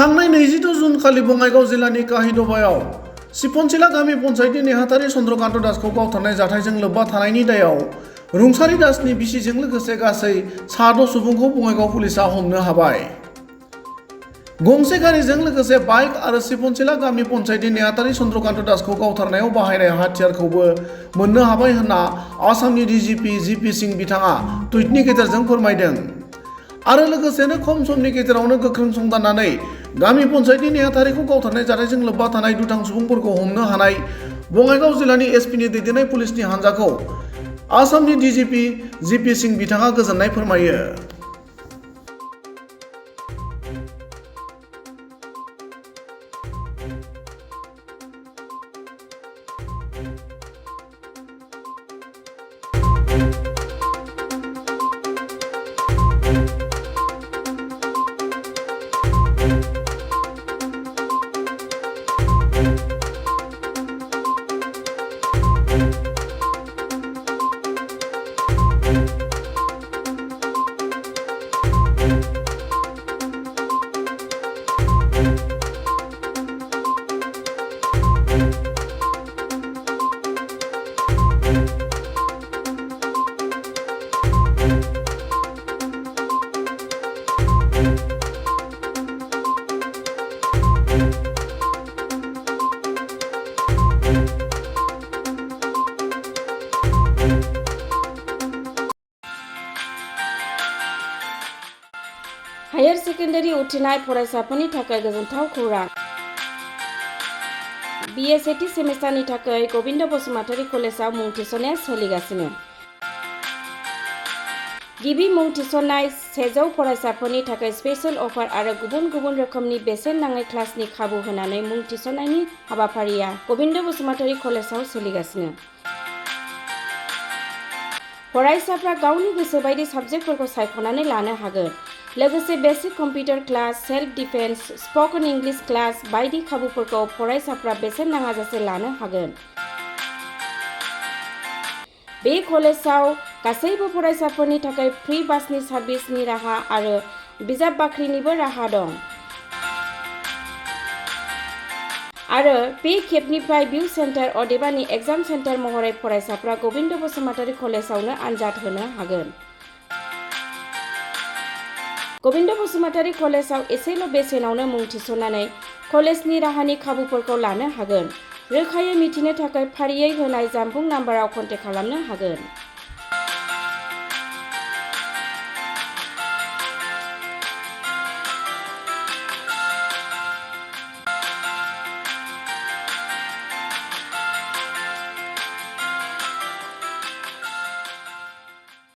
थांनाय 22 जुन खालि बङाइगाव जिल्लानि काहिदबायाव सिपनसिला गामि पन्चायतनि नेहाथारि चन्द्रकान्त दासखौ गावथारनाय जाथायजों लोब्बा थानायनि दायाव रुंसारि दासनि बिसिजों लोगोसे गासै 6 सुबुंखौ बङाइगाव पुलिसा हमनो हाबाय। गंसे गारिजों लोगोसे बाइक आरो सिपनसिला गामि पन्चायतनि नेहाथारि चन्द्रकान्त दासखौ गावथारनायाव बाहायनाय हाथियारखौबो मोननो हाबाय होनना आसामनि डिजिपि जिपि सिंह बिथाङा टुइटनि गेजेरजों फोरमायदों। आरो लोगोसेनो खम समनि गेजेरावनो गोख्रों संदाननानै गामि पन्चायतनि नेहाथारिखौ गावथारनाय जाथायजों लोब्बा थानाय दुथां सुबुंफोरखौ हमनो हानाय बङाइगाव जिल्लानि एसपिनि दैदेननाय पुलिसनि हान्जाखौ आसामनि डिजिपि जिपि सिंह बिथाङा गोजोननाय फोरमायो। हायर सेकेन्डारि उथ्रिनाय फरायसाफोरनि थाखाय गोजोनथाव खौरां। BA सेथि सेमिस्टारनि थाखाय गबिन्द बसुमतारी कलेजाव मुं थिसननाया सोलिगासिनो। गिबि मुं थिसननाय 100 फरायसाफोरनि थाखाय स्पेशल अफार आरो गुबुन गुबुन रोखोमनि बेसेन नाङै क्लासनि खाबु होनानै मुं थिसननायनि हाबाफारिया गबिन्द बसुमतारी कलेजाव सोलिगासिनो। फरायसाफ्रा गावनि गोसो बायदि साबजेक्टफोरखौ सायख'नानै लानो हागोन। लोगोसे basic computer class, self defence, spoken English class बायदि खाबुफोरखौ फरायसाफ्रा बेसेन नाङाजासे लानो हागोन। बे कलेजाव गासैबो फरायसाफोरनि थाखाय फ्रि बासनि सार्भिसनि राहा आरो बिजाब बाख्रिनिबो राहा दं। आरो बे खेबनिफ्राय भिउ सेन्टार अदेबानि एग्जाम सेन्टार महरै फरायसाफ्रा गबिन्द बसुमतारी कलेजावनो आनजाद होनो हागोन। गबिन्द बसुमतारी कलेजाव एसेल' बेसेनावनो मुं थिसननानै कलेजनि राहानि खाबुफोरखौ लानो हागोन। रोखायै मिथिनो थाखाय फारियै होनाय जानबुं नाम्बाराव कन्टेक्ट खालामनो हागोन।